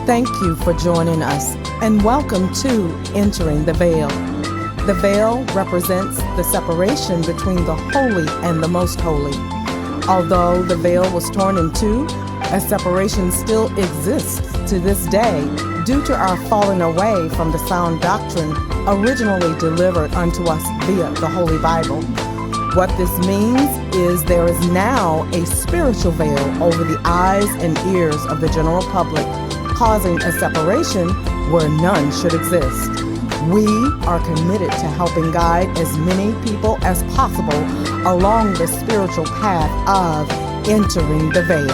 Thank you for joining us, and welcome to Entering the Veil. The veil represents the separation between the holy and the most holy. Although the veil was torn in two, a separation still exists to this day due to our falling away from the sound doctrine originally delivered unto us via the Holy Bible. What this means is there is now a spiritual veil over the eyes and ears of the general public, causing a separation where none should exist. We are committed to helping guide as many people as possible along the spiritual path of entering the veil.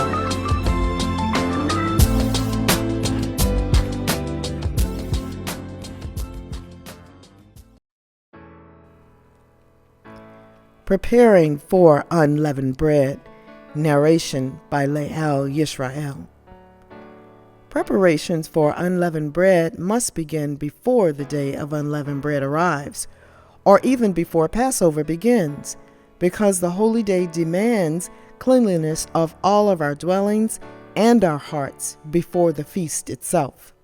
Preparing for Unleavened Bread. Narration by Leal Yisrael. Preparations for unleavened bread must begin before the day of unleavened bread arrives, or even before Passover begins, because the holy day demands cleanliness of all of our dwellings and our hearts before the feast itself.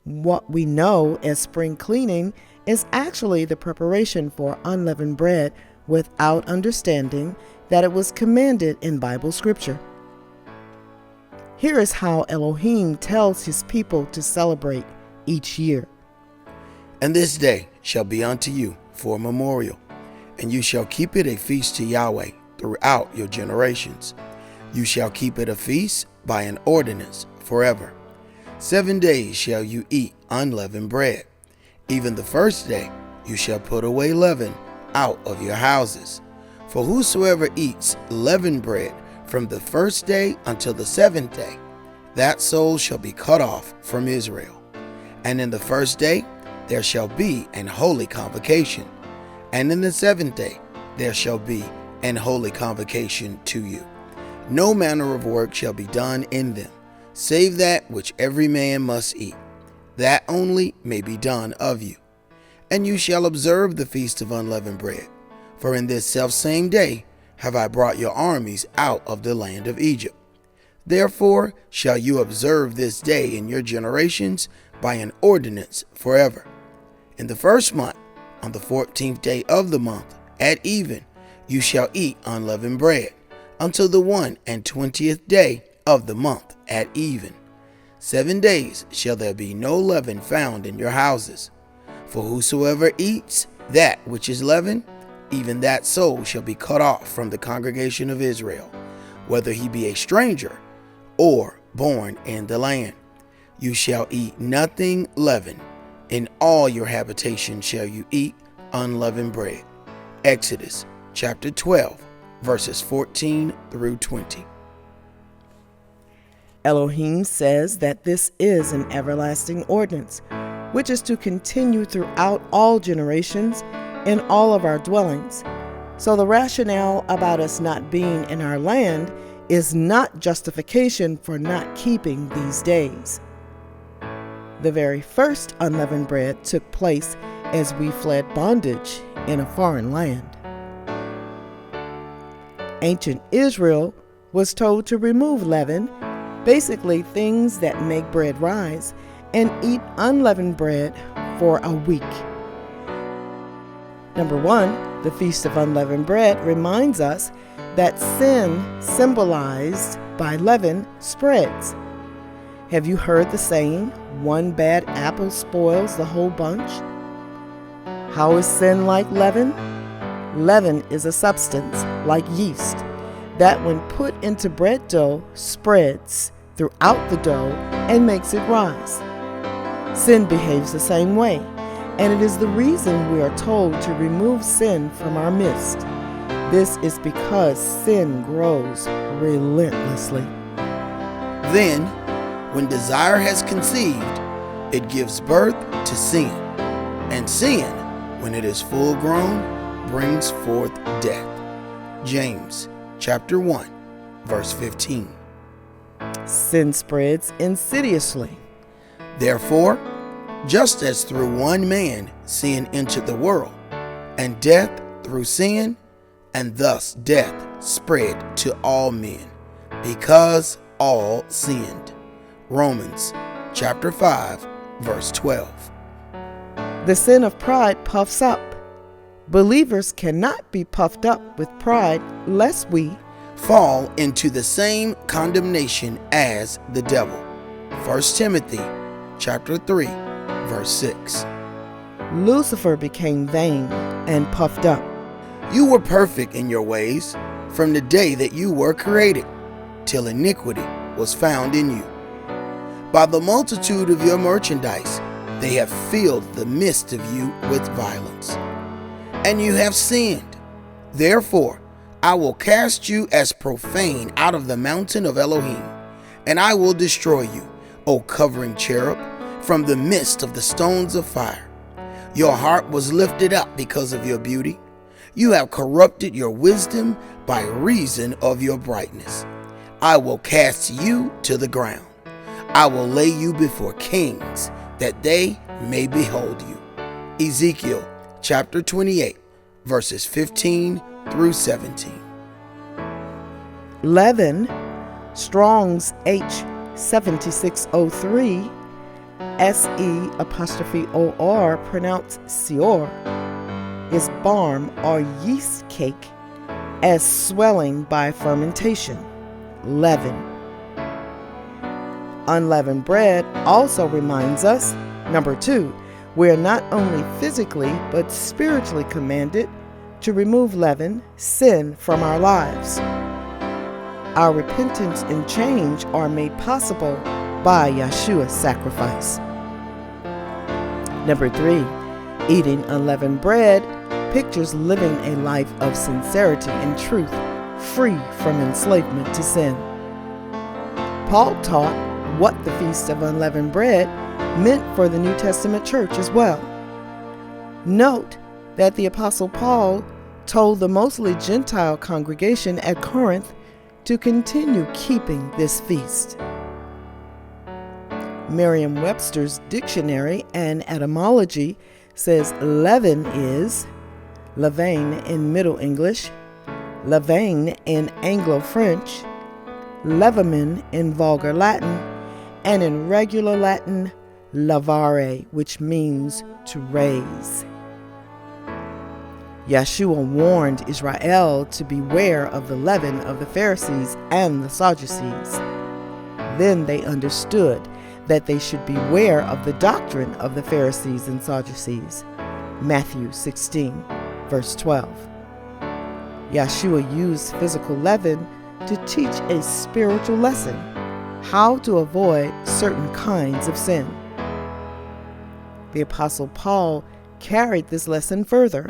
What we know as spring cleaning is actually the preparation for unleavened bread without understanding that it was commanded in Bible scripture. Here is how Elohim tells his people to celebrate each year. And this day shall be unto you for a memorial, and you shall keep it a feast to Yahweh throughout your generations. You shall keep it a feast by an ordinance forever. 7 days shall you eat unleavened bread. Even the first day you shall put away leaven out of your houses. For whosoever eats leavened bread from the first day until the 7th day, that soul shall be cut off from Israel. And in the first day there shall be an holy convocation, and in the 7th day there shall be an holy convocation to you. No manner of work shall be done in them, save that which every man must eat. That only may be done of you. And you shall observe the feast of unleavened bread, for in this selfsame day have I brought your armies out of the land of Egypt. Therefore shall you observe this day in your generations by an ordinance forever. In the first month, on the 14th day of the month, at even, you shall eat unleavened bread, until the 21st day of the month at even. 7 days shall there be no leaven found in your houses. For whosoever eats that which is leavened, even that soul shall be cut off from the congregation of Israel, whether he be a stranger or born in the land. You shall eat nothing leavened. In all your habitation shall you eat unleavened bread. Exodus chapter 12, verses 14 through 20. Elohim says that this is an everlasting ordinance, which is to continue throughout all generations in all of our dwellings. So the rationale about us not being in our land is not justification for not keeping these days. The very first unleavened bread took place as we fled bondage in a foreign land. Ancient Israel was told to remove leaven, basically things that make bread rise, and eat unleavened bread for a week. Number 1, the Feast of Unleavened Bread reminds us that sin symbolized by leaven spreads. Have you heard the saying, one bad apple spoils the whole bunch? How is sin like leaven? Leaven is a substance, like yeast, that when put into bread dough spreads throughout the dough and makes it rise. Sin behaves the same way, and it is the reason we are told to remove sin from our midst. This is because sin grows relentlessly. Then, when desire has conceived, it gives birth to sin. And sin, when it is full grown, brings forth death. James chapter 1, verse 15. Sin spreads insidiously. Therefore, just as through one man sin entered the world, and death through sin, and thus death spread to all men, because all sinned. Romans chapter 5, verse 12. The sin of pride puffs up. Believers cannot be puffed up with pride lest we fall into the same condemnation as the devil. 1 Timothy chapter 3, verse 6. Lucifer became vain and puffed up. You were perfect in your ways from the day that you were created, till iniquity was found in you. By the multitude of your merchandise, they have filled the midst of you with violence. And you have sinned. Therefore, I will cast you as profane out of the mountain of Elohim, and I will destroy you, O covering cherub, from the midst of the stones of fire. Your heart was lifted up because of your beauty. You have corrupted your wisdom by reason of your brightness. I will cast you to the ground. I will lay you before kings, that they may behold you. Ezekiel chapter 28, verses 15 through 17. Leaven, Strong's H7603, SE''OR, pronounced Seor, is barm or yeast cake as swelling by fermentation, leaven. Unleavened bread also reminds us, number 2, we are not only physically but spiritually commanded to remove leaven, sin, from our lives. Our repentance and change are made possible by Yeshua's sacrifice. Number 3, eating unleavened bread pictures living a life of sincerity and truth, free from enslavement to sin. Paul taught what the Feast of Unleavened Bread meant for the New Testament church as well. Note that the Apostle Paul told the mostly Gentile congregation at Corinth to continue keeping this feast. Merriam-Webster's dictionary and etymology says leaven is levain in Middle English, levain in Anglo-French, levamen in Vulgar Latin, and in regular Latin, lavare, which means to raise. Yeshua warned Israel to beware of the leaven of the Pharisees and the Sadducees. Then they understood that they should beware of the doctrine of the Pharisees and Sadducees. Matthew 16, verse 12. Yeshua used physical leaven to teach a spiritual lesson, how to avoid certain kinds of sin. The Apostle Paul carried this lesson further.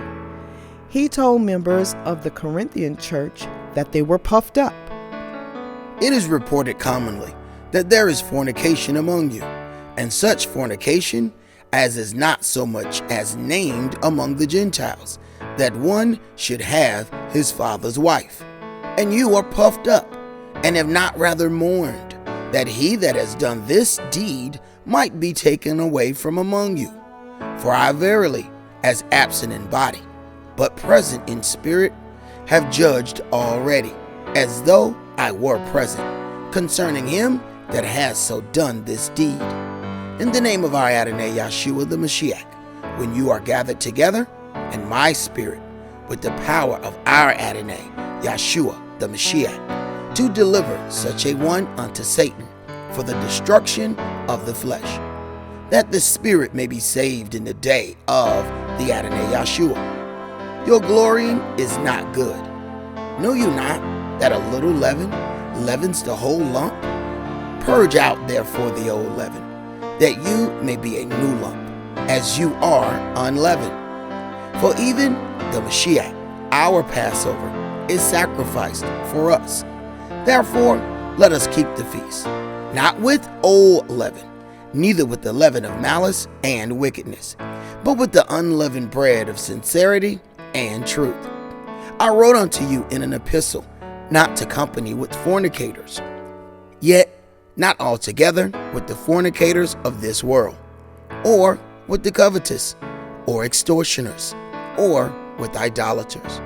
He told members of the Corinthian church that they were puffed up. It is reported commonly that there is fornication among you, and such fornication as is not so much as named among the Gentiles, that one should have his father's wife. And you are puffed up, and have not rather mourned, that he that has done this deed might be taken away from among you. For I verily, as absent in body, but present in spirit, have judged already, as though I were present, concerning him that has so done this deed. In the name of our Adonai Yeshua the Mashiach, when you are gathered together, in my spirit, with the power of our Adonai Yeshua the Mashiach, to deliver such a one unto Satan, for the destruction of the flesh, that the spirit may be saved in the day of the Adonai Yeshua. Your glorying is not good. Know you not that a little leaven leavens the whole lump? Purge out therefore the old leaven, that you may be a new lump, as you are unleavened. For even the Mashiach, our Passover, is sacrificed for us. Therefore, let us keep the feast, not with old leaven, neither with the leaven of malice and wickedness, but with the unleavened bread of sincerity and truth. I wrote unto you in an epistle, not to company with fornicators, yet not altogether with the fornicators of this world, or with the covetous, or extortioners, or with idolaters.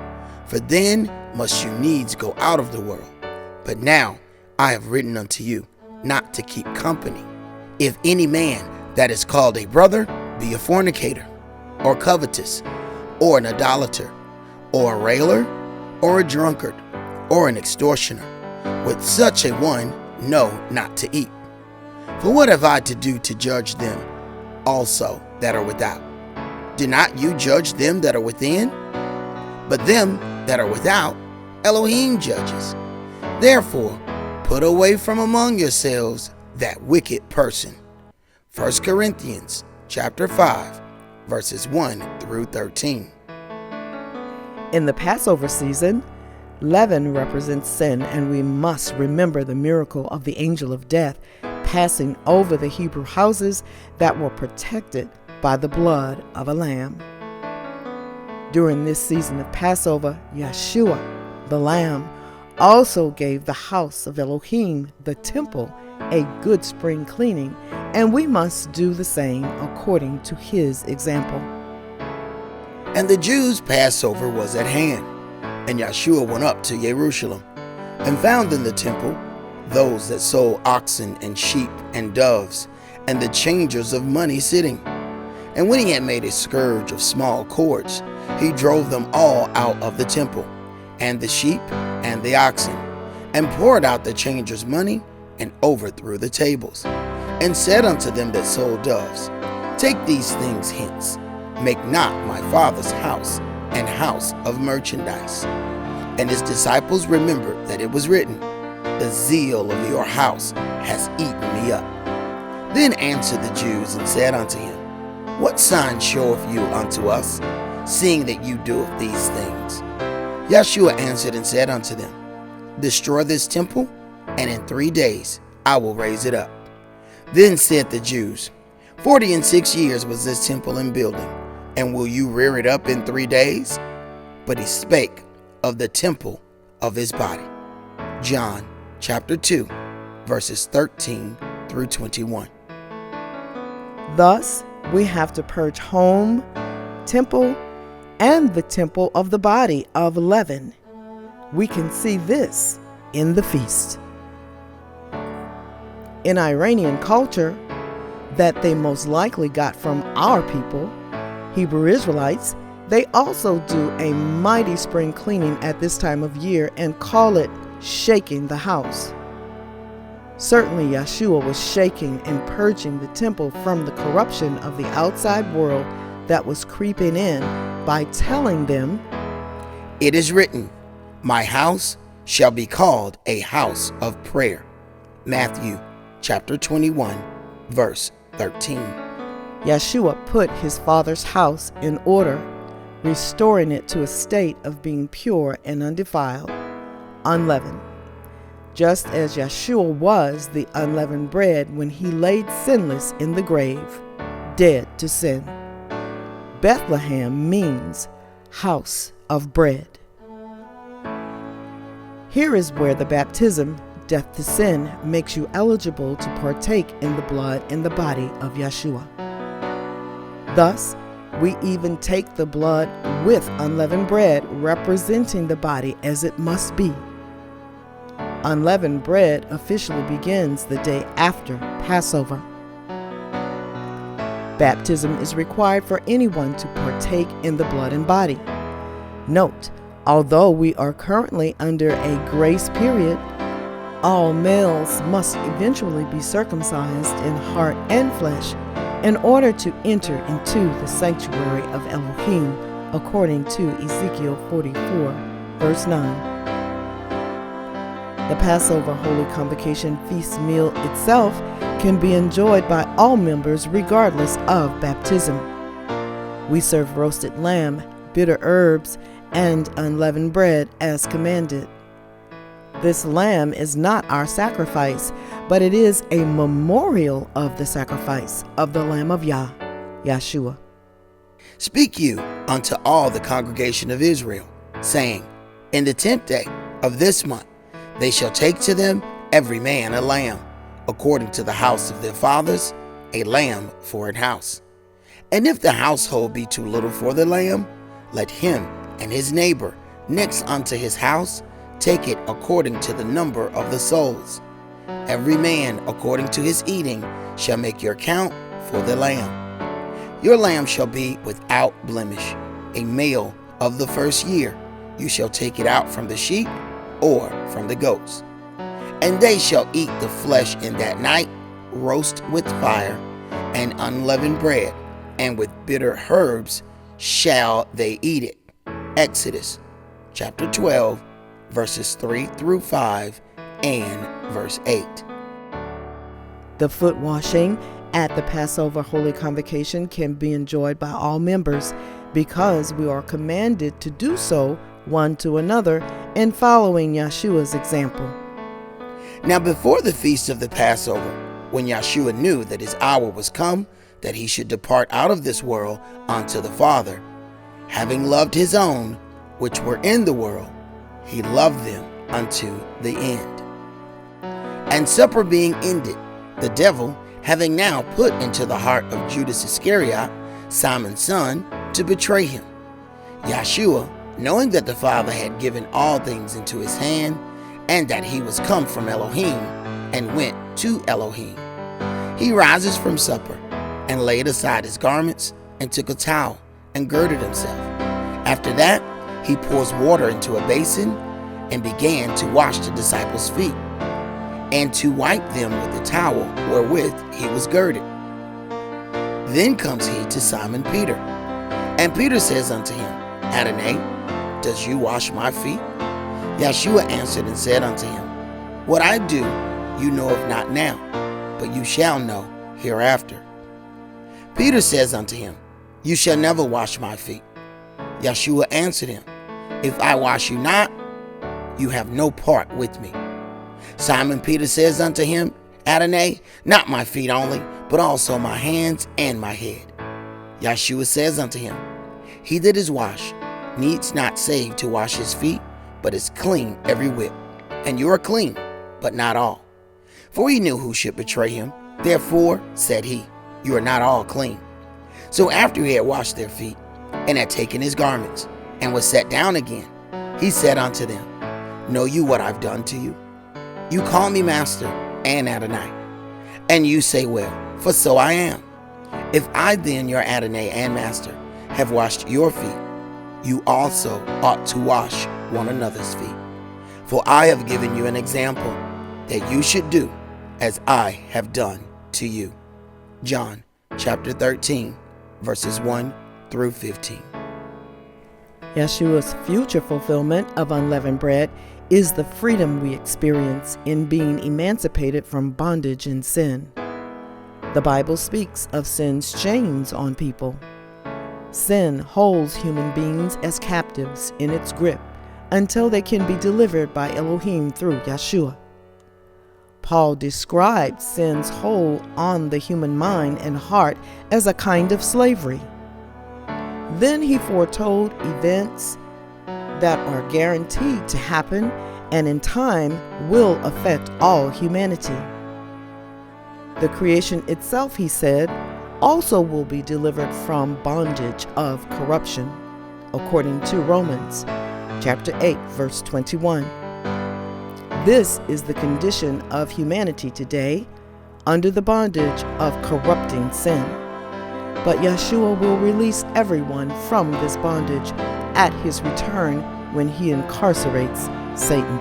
For then must you needs go out of the world. But now I have written unto you not to keep company, If any man that is called a brother be a fornicator, or covetous, or an idolater, or a railer, or a drunkard, or an extortioner, with such a one know not to eat. For what have I to do to judge them also that are without? Do not you judge them that are within? But them that are without, Elohim judges. Therefore, put away from among yourselves that wicked person. 1 Corinthians chapter 5, verses 1 through 13. In the Passover season, leaven represents sin, and we must remember the miracle of the angel of death passing over the Hebrew houses that were protected by the blood of a lamb. During this season of Passover, Yeshua, the Lamb, also gave the house of Elohim, the temple, a good spring cleaning, and we must do the same according to his example. And the Jews' Passover was at hand, and Yeshua went up to Jerusalem, and found in the temple those that sold oxen and sheep and doves, and the changers of money sitting. And when he had made a scourge of small cords, he drove them all out of the temple, and the sheep and the oxen, and poured out the changers' money, and overthrew the tables, and said unto them that sold doves, Take these things hence, make not my Father's house an house of merchandise. And his disciples remembered that it was written, The zeal of your house has eaten me up. Then answered the Jews and said unto him, What sign showeth you unto us, seeing that you doeth these things? Yeshua answered and said unto them, Destroy this temple, and in 3 days I will raise it up. Then said the Jews, 46 years was this temple in building, and will you rear it up in 3 days? But he spake of the temple of his body. John chapter 2, verses 13 through 21. Thus, we have to purge home, temple, and the temple of the body of leaven. We can see this in the feast. In Iranian culture, that they most likely got from our people, Hebrew Israelites, they also do a mighty spring cleaning at this time of year and call it shaking the house. Certainly Yeshua was shaking and purging the temple from the corruption of the outside world that was creeping in by telling them, It is written, My house shall be called a house of prayer. Matthew chapter 21, verse 13. Yeshua put his Father's house in order, restoring it to a state of being pure and undefiled, unleavened. Just as Yeshua was the unleavened bread when he laid sinless in the grave, dead to sin. Bethlehem means house of bread. Here is where the baptism, death to sin, makes you eligible to partake in the blood and the body of Yeshua. Thus, we even take the blood with unleavened bread, representing the body as it must be. Unleavened bread officially begins the day after Passover. Baptism is required for anyone to partake in the blood and body. Note, although we are currently under a grace period, all males must eventually be circumcised in heart and flesh in order to enter into the sanctuary of Elohim, according to Ezekiel 44, verse 9. The Passover Holy Convocation feast meal itself can be enjoyed by all members regardless of baptism. We serve roasted lamb, bitter herbs, and unleavened bread as commanded. This lamb is not our sacrifice, but it is a memorial of the sacrifice of the Lamb of Yah, Yeshua. Speak you unto all the congregation of Israel, saying, In the 10th day of this month they shall take to them every man a lamb, according to the house of their fathers, a lamb for an house. And if the household be too little for the lamb, let him and his neighbor next unto his house take it according to the number of the souls. Every man according to his eating shall make your account for the lamb. Your lamb shall be without blemish, a male of the first year. You shall take it out from the sheep or from the goats. And they shall eat the flesh in that night, roast with fire, and unleavened bread, and with bitter herbs shall they eat it. Exodus chapter 12, verses 3 through 5, and verse 8. The foot washing at the Passover Holy Convocation can be enjoyed by all members because we are commanded to do so one to another in following Yeshua's example. Now before the feast of the Passover, when Yeshua knew that his hour was come, that he should depart out of this world unto the Father, having loved his own which were in the world, he loved them unto the end. And supper being ended, the devil, having now put into the heart of Judas Iscariot, Simon's son, to betray him, Yeshua, knowing that the Father had given all things into his hand, and that he was come from Elohim, and went to Elohim, he rises from supper, and laid aside his garments, and took a towel, and girded himself. After that, he pours water into a basin, and began to wash the disciples' feet, and to wipe them with the towel wherewith he was girded. Then comes he to Simon Peter, and Peter says unto him, Adonai, does you wash my feet? Yeshua answered and said unto him, What I do you know of not now, but you shall know hereafter. Peter says unto him, You shall never wash my feet. Yeshua answered him, If I wash you not, you have no part with me. Simon Peter says unto him, Adonai, not my feet only, but also my hands and my head. Yeshua says unto him, He that is washed needs not save to wash his feet, but is clean every whit. And you are clean, but not all. For he knew who should betray him. Therefore said he, You are not all clean. So after he had washed their feet, and had taken his garments, and was set down again, he said unto them, Know you what I've done to you? You call me Master and Adonai, and you say, Well, for so I am. If I then, your Adonai and Master, have washed your feet, you also ought to wash one another's feet. For I have given you an example, that you should do as I have done to you. John chapter 13, verses 1 through 15. Yeshua's future fulfillment of unleavened bread is the freedom we experience in being emancipated from bondage and sin. The Bible speaks of sin's chains on people. Sin holds human beings as captives in its grip until they can be delivered by Elohim through Yeshua. Paul described sin's hold on the human mind and heart as a kind of slavery. Then he foretold events that are guaranteed to happen and in time will affect all humanity. The creation itself, he said, also will be delivered from bondage of corruption, according to Romans chapter 8, verse 21. This is the condition of humanity today, under the bondage of corrupting sin. But Yeshua will release everyone from this bondage at his return when he incarcerates Satan.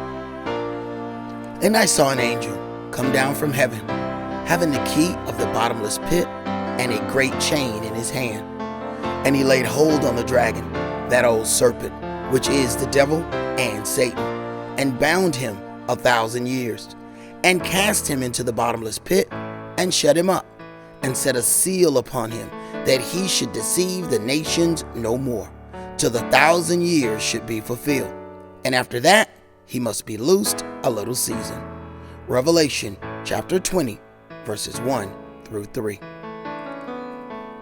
And I saw an angel come down from heaven, having the key of the bottomless pit and a great chain in his hand. And he laid hold on the dragon, that old serpent, which is the devil and Satan, and bound him 1,000 years, and cast him into the bottomless pit, and shut him up, and set a seal upon him, that he should deceive the nations no more, till the 1,000 years should be fulfilled. And after that, he must be loosed a little season. Revelation chapter 20, verses 1 through 3.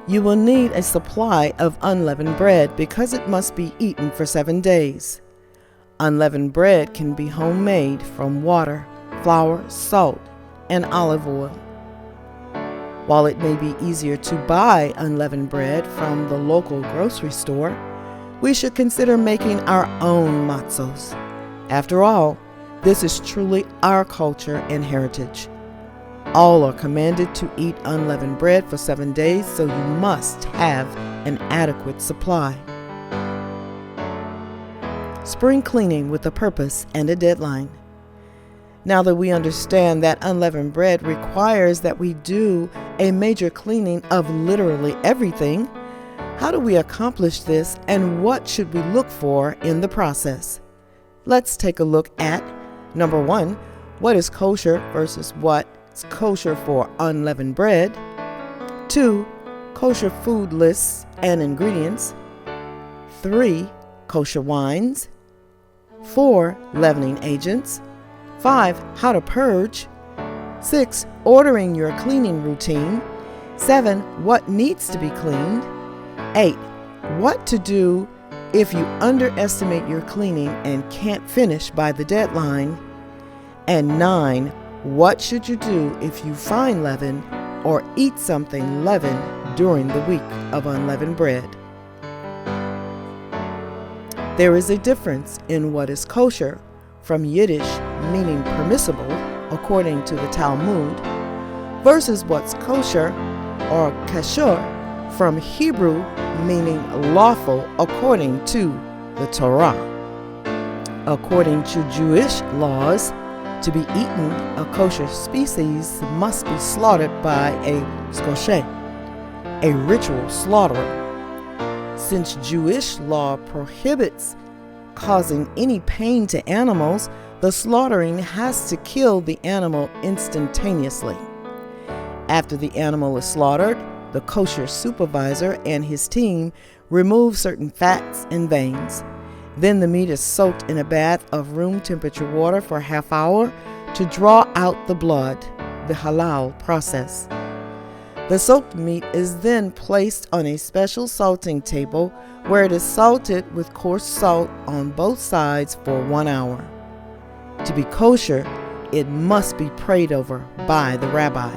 You will need a supply of unleavened bread because it must be eaten for 7 days. Unleavened bread can be homemade from water, flour, salt, and olive oil. While it may be easier to buy unleavened bread from the local grocery store, we should consider making our own matzos. After all, This is truly our culture and heritage. All are commanded to eat unleavened bread for 7 days, so you must have an adequate supply. Spring cleaning with a purpose and a deadline. Now that we understand that unleavened bread requires that we do a major cleaning of literally everything, how do we accomplish this, and what should we look for in the process? Let's take a look at, number 1, what is kosher versus what's kosher for unleavened bread. 2, kosher food lists and ingredients. 3, kosher wines. 4, leavening agents. 5, how to purge. 6, ordering your cleaning routine. 7, what needs to be cleaned. 8, what to do if you underestimate your cleaning and can't finish by the deadline. And 9, what should you do if you find leaven or eat something leavened during the week of unleavened bread? There is a difference in what is kosher, from Yiddish meaning permissible according to the Talmud, versus what's kosher or kasher from Hebrew meaning lawful according to the Torah. According to Jewish laws, to be eaten, a kosher species must be slaughtered by a skoshe, a ritual slaughterer. Since Jewish law prohibits causing any pain to animals, the slaughtering has to kill the animal instantaneously. After the animal is slaughtered, the kosher supervisor and his team remove certain fats and veins. Then the meat is soaked in a bath of room temperature water for a half hour to draw out the blood, the halal process. The soaked meat is then placed on a special salting table where it is salted with coarse salt on both sides for 1 hour. To be kosher, it must be prayed over by the rabbi.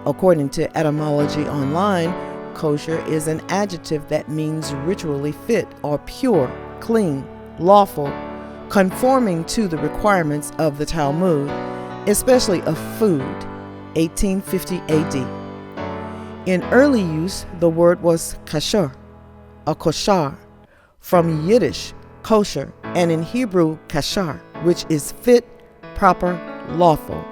According to Etymology Online, kosher is an adjective that means ritually fit or pure, clean, lawful, conforming to the requirements of the Talmud, especially of food, 1850 AD. In early use, the word was kasher, or koshar, from Yiddish, kosher, and in Hebrew, kashar, which is fit, proper, lawful.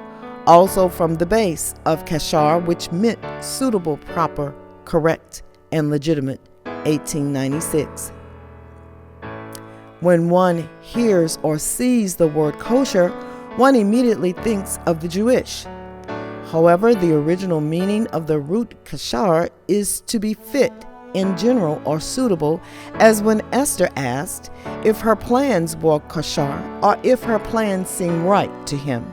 Also from the base of kashar, which meant suitable, proper, correct, and legitimate, 1896. When one hears or sees the word kosher, one immediately thinks of the Jewish. However, the original meaning of the root kashar is to be fit in general or suitable, as when Esther asked if her plans were kosher or if her plans seemed right to him.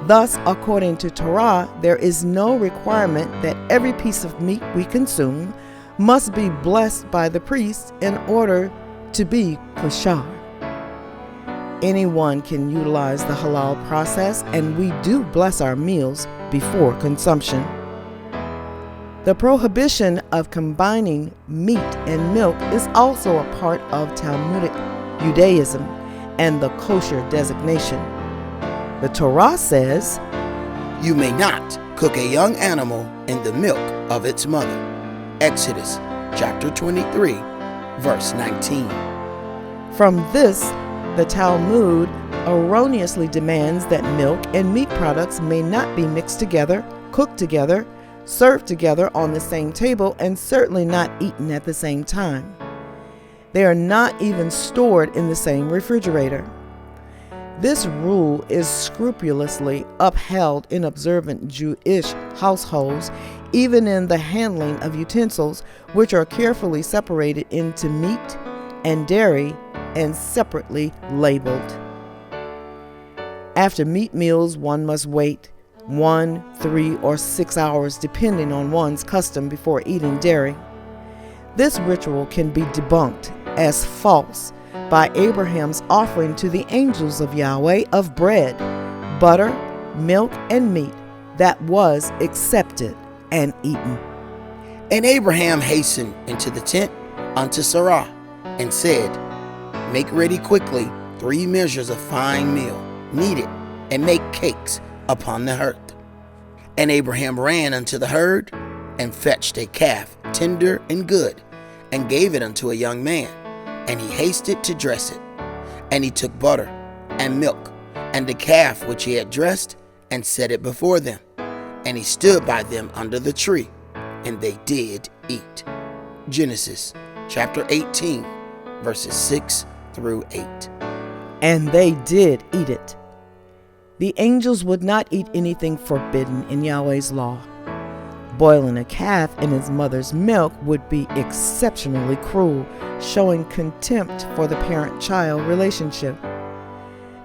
Thus, according to Torah, there is no requirement that every piece of meat we consume must be blessed by the priest in order to be kosher. Anyone can utilize the halal process, and we do bless our meals before consumption. The prohibition of combining meat and milk is also a part of Talmudic Judaism and the kosher designation. The Torah says, You may not cook a young animal in the milk of its mother. Exodus chapter 23, verse 19. From this, the Talmud erroneously demands that milk and meat products may not be mixed together, cooked together, served together on the same table, and certainly not eaten at the same time. They are not even stored in the same refrigerator. This rule is scrupulously upheld in observant Jewish households, even in the handling of utensils, which are carefully separated into meat and dairy and separately labeled. After meat meals, one must wait 1, 3, or 6 hours depending on one's custom before eating dairy. This ritual can be debunked as false by Abraham's offering to the angels of Yahweh of bread, butter, milk, and meat that was accepted and eaten. And Abraham hastened into the tent unto Sarah, and said, Make ready quickly 3 measures of fine meal, knead it, and make cakes upon the hearth. And Abraham ran unto the herd, and fetched a calf, tender and good, and gave it unto a young man, and he hasted to dress it. And he took butter and milk, and the calf which he had dressed, and set it before them. And he stood by them under the tree, and they did eat. Genesis chapter 18, verses 6 through 8. And they did eat it. The angels would not eat anything forbidden in Yahweh's law. Boiling a calf in his mother's milk would be exceptionally cruel, showing contempt for the parent-child relationship.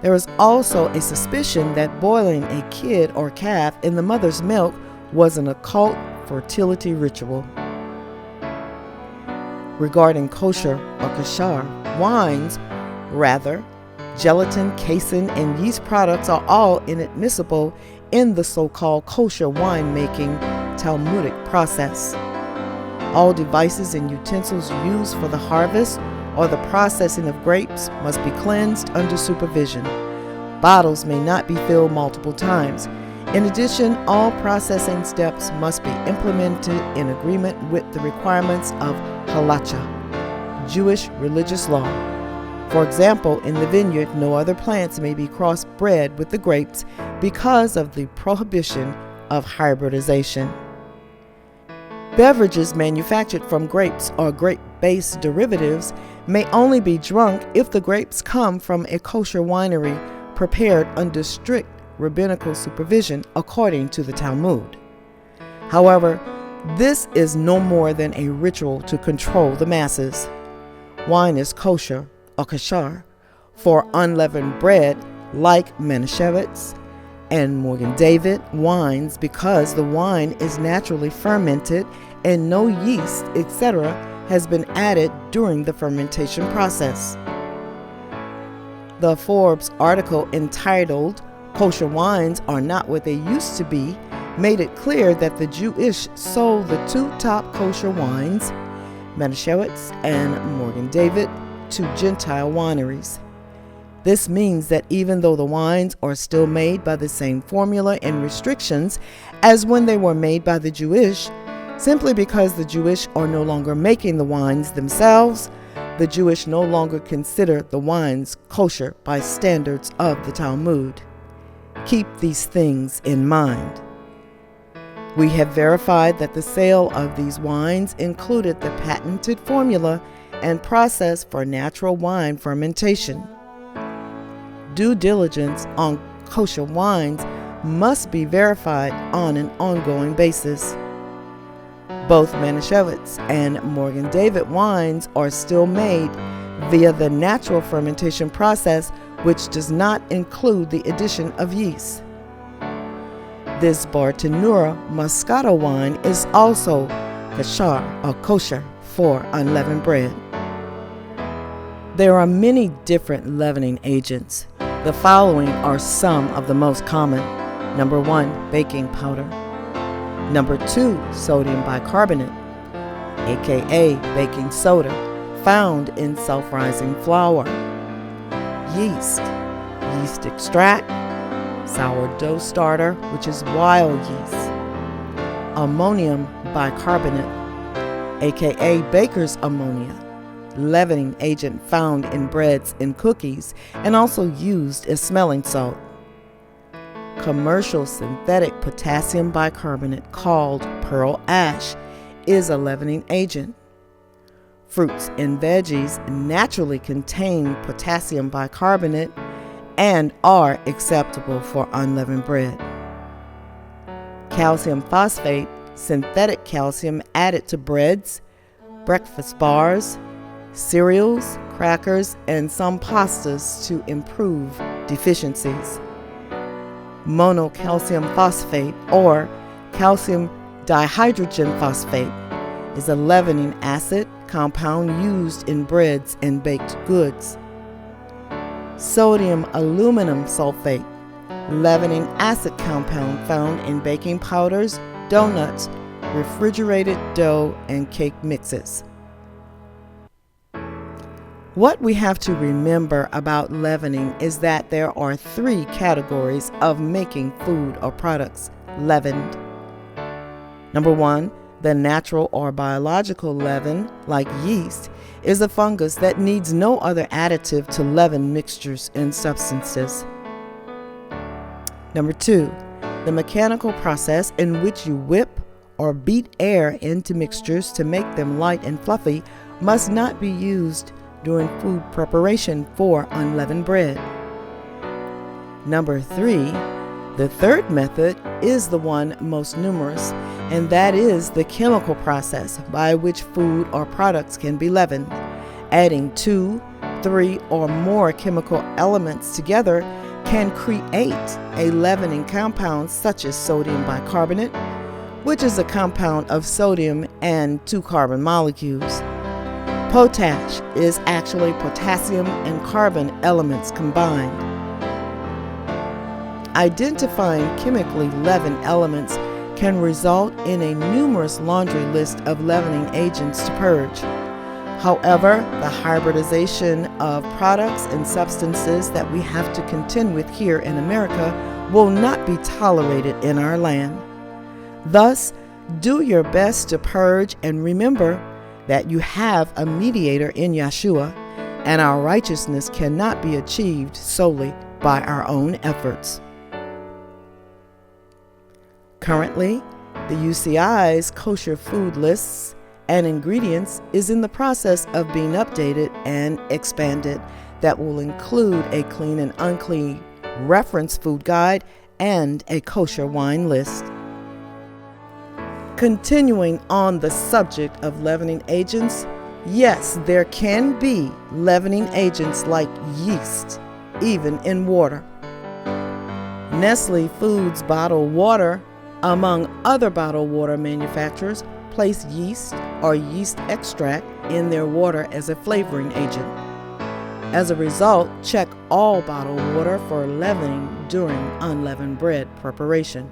There is also a suspicion that boiling a kid or calf in the mother's milk was an occult fertility ritual. Regarding kosher or kosher wines, rather, gelatin, casein, and yeast products are all inadmissible in the so-called kosher wine-making Talmudic process. All devices and utensils used for the harvest or the processing of grapes must be cleansed under supervision. Bottles may not be filled multiple times. In addition, all processing steps must be implemented in agreement with the requirements of halacha, Jewish religious law. For example, in the vineyard, no other plants may be crossbred with the grapes because of the prohibition of hybridization. Beverages manufactured from grapes or grape-based derivatives may only be drunk if the grapes come from a kosher winery prepared under strict rabbinical supervision according to the Talmud. However, this is no more than a ritual to control the masses. Wine is kosher or kosher for unleavened bread like Manischewitz and Morgan David wines because the wine is naturally fermented and no yeast, etc., has been added during the fermentation process. The Forbes article entitled "Kosher Wines Are Not What They Used to Be" made it clear that the Jewish sold the 2 top kosher wines, Manischewitz and Morgan David, to Gentile wineries. This means that even though the wines are still made by the same formula and restrictions as when they were made by the Jewish, simply because the Jewish are no longer making the wines themselves, the Jewish no longer consider the wines kosher by standards of the Talmud. Keep these things in mind. We have verified that the sale of these wines included the patented formula and process for natural wine fermentation. Due diligence on kosher wines must be verified on an ongoing basis. Both Manischewitz and Morgan David wines are still made via the natural fermentation process, which does not include the addition of yeast. This Bartenura Moscato wine is also kosher for unleavened bread. There are many different leavening agents. The following are some of the most common. Number 1, baking powder. Number 2, sodium bicarbonate, aka baking soda, found in self-rising flour. Yeast, yeast extract, sourdough starter, which is wild yeast. Ammonium bicarbonate, aka baker's ammonia, leavening agent found in breads and cookies and also used as smelling salt. Commercial synthetic potassium bicarbonate called pearl ash is a leavening agent. Fruits and veggies naturally contain potassium bicarbonate and are acceptable for unleavened bread. Calcium phosphate, synthetic calcium added to breads, breakfast bars, cereals, crackers, and some pastas to improve deficiencies. Monocalcium phosphate or calcium dihydrogen phosphate is a leavening acid compound used in breads and baked goods. Sodium aluminum sulfate, leavening acid compound found in baking powders, donuts, refrigerated dough, and cake mixes. What we have to remember about leavening is that there are 3 categories of making food or products leavened. Number 1, the natural or biological leaven, like yeast, is a fungus that needs no other additive to leaven mixtures and substances. Number 2, the mechanical process in which you whip or beat air into mixtures to make them light and fluffy must not be used during food preparation for unleavened bread. Number 3, the third method is the one most numerous, and that is the chemical process by which food or products can be leavened. Adding 2, 3, or more chemical elements together can create a leavening compound such as sodium bicarbonate, which is a compound of sodium and 2 carbon molecules. Potash is actually potassium and carbon elements combined. Identifying chemically leavened elements can result in a numerous laundry list of leavening agents to purge. However, the hybridization of products and substances that we have to contend with here in America will not be tolerated in our land. Thus, do your best to purge and remember that you have a mediator in Yeshua, and our righteousness cannot be achieved solely by our own efforts. Currently, the UCI's kosher food lists and ingredients is in the process of being updated and expanded that will include a clean and unclean reference food guide and a kosher wine list. Continuing on the subject of leavening agents, yes, there can be leavening agents like yeast, even in water. Nestle Foods bottled water, among other bottled water manufacturers, place yeast or yeast extract in their water as a flavoring agent. As a result, check all bottled water for leavening during unleavened bread preparation.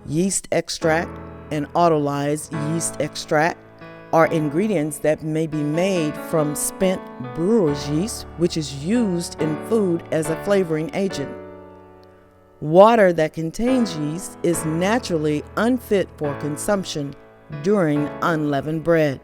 Yeast extract and autolyzed yeast extract are ingredients that may be made from spent brewer's yeast, which is used in food as a flavoring agent. Water that contains yeast is naturally unfit for consumption during unleavened bread.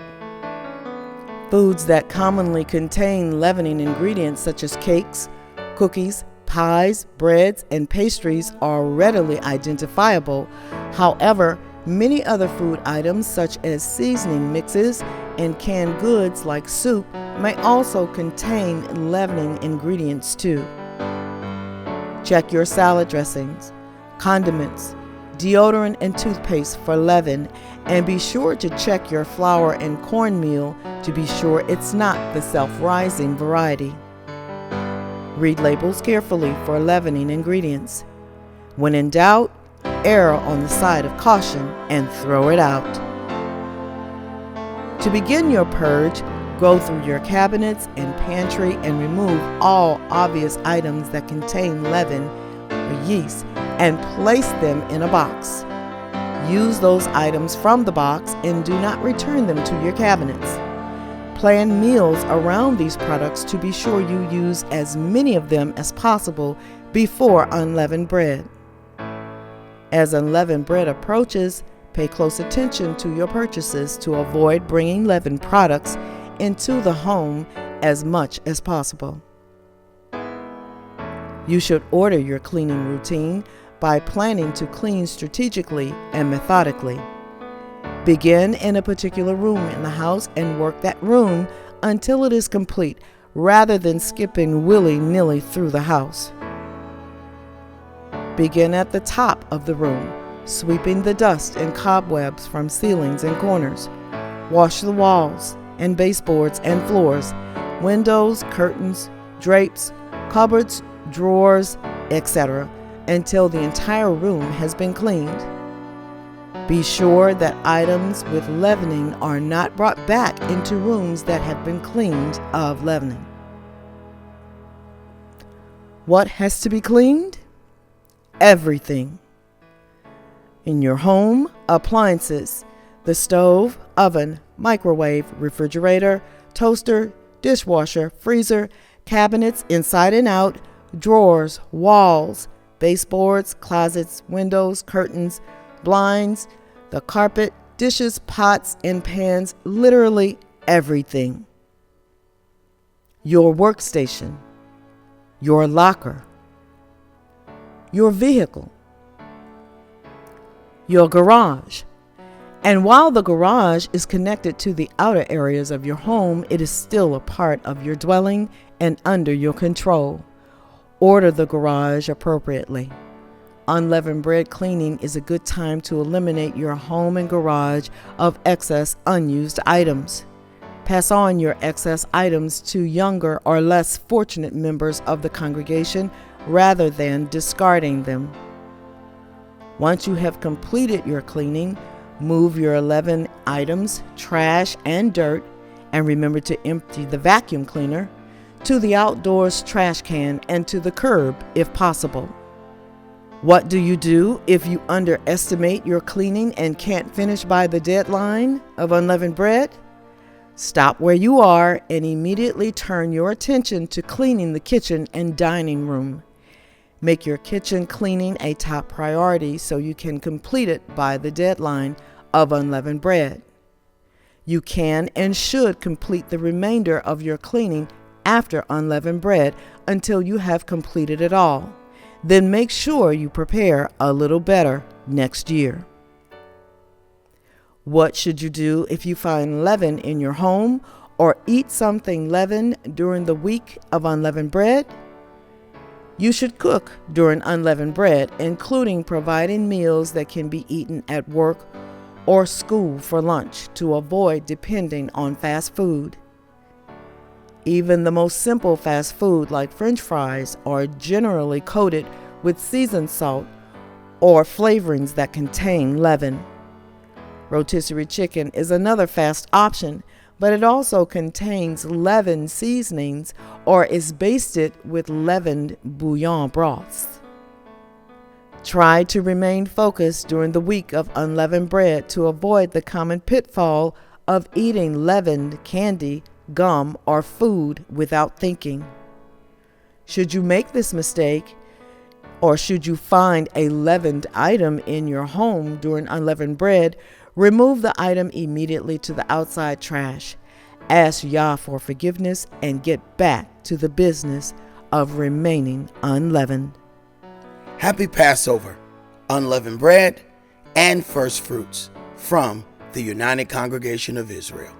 Foods that commonly contain leavening ingredients such as cakes, cookies, pies, breads, and pastries are readily identifiable. However, many other food items such as seasoning mixes and canned goods like soup may also contain leavening ingredients too. Check your salad dressings, condiments, deodorant, and toothpaste for leaven, and be sure to check your flour and cornmeal to be sure it's not the self-rising variety. Read labels carefully for leavening ingredients. When in doubt, err on the side of caution and throw it out. To begin your purge, go through your cabinets and pantry and remove all obvious items that contain leaven or yeast and place them in a box. Use those items from the box and do not return them to your cabinets. Plan meals around these products to be sure you use as many of them as possible before unleavened bread. As unleavened bread approaches, pay close attention to your purchases to avoid bringing leavened products into the home as much as possible. You should order your cleaning routine by planning to clean strategically and methodically. Begin in a particular room in the house and work that room until it is complete, rather than skipping willy-nilly through the house. Begin at the top of the room, sweeping the dust and cobwebs from ceilings and corners. Wash the walls and baseboards and floors, windows, curtains, drapes, cupboards, drawers, etc., until the entire room has been cleaned. Be sure that items with leavening are not brought back into rooms that have been cleaned of leavening. What has to be cleaned? Everything. In your home, appliances, the stove, oven, microwave, refrigerator, toaster, dishwasher, freezer, cabinets inside and out, drawers, walls, baseboards, closets, windows, curtains, blinds, the carpet, dishes, pots, and pans, literally everything. Your workstation, your locker, your vehicle, your garage. And while the garage is connected to the outer areas of your home, it is still a part of your dwelling and under your control. Order the garage appropriately. Unleavened bread cleaning is a good time to eliminate your home and garage of excess unused items. Pass on your excess items to younger or less fortunate members of the congregation rather than discarding them. Once you have completed your cleaning, move your 11 items, trash, and dirt, and remember to empty the vacuum cleaner, to the outdoors trash can and to the curb if possible. What do you do if you underestimate your cleaning and can't finish by the deadline of unleavened bread? Stop where you are and immediately turn your attention to cleaning the kitchen and dining room. Make your kitchen cleaning a top priority so you can complete it by the deadline of unleavened bread. You can and should complete the remainder of your cleaning after unleavened bread until you have completed it all. Then make sure you prepare a little better next year. What should you do if you find leaven in your home or eat something leavened during the week of unleavened bread? You should cook during unleavened bread, including providing meals that can be eaten at work or school for lunch to avoid depending on fast food. Even the most simple fast food like French fries are generally coated with seasoned salt or flavorings that contain leaven. Rotisserie chicken is another fast option, but it also contains leavened seasonings or is basted with leavened bouillon broths. Try to remain focused during the week of unleavened bread to avoid the common pitfall of eating leavened candy, gum, or food without thinking. Should you make this mistake, or should you find a leavened item in your home during unleavened bread, remove the item immediately to the outside trash. Ask Yah for forgiveness and get back to the business of remaining unleavened. Happy Passover, unleavened bread, and first fruits from the United Congregation of Israel.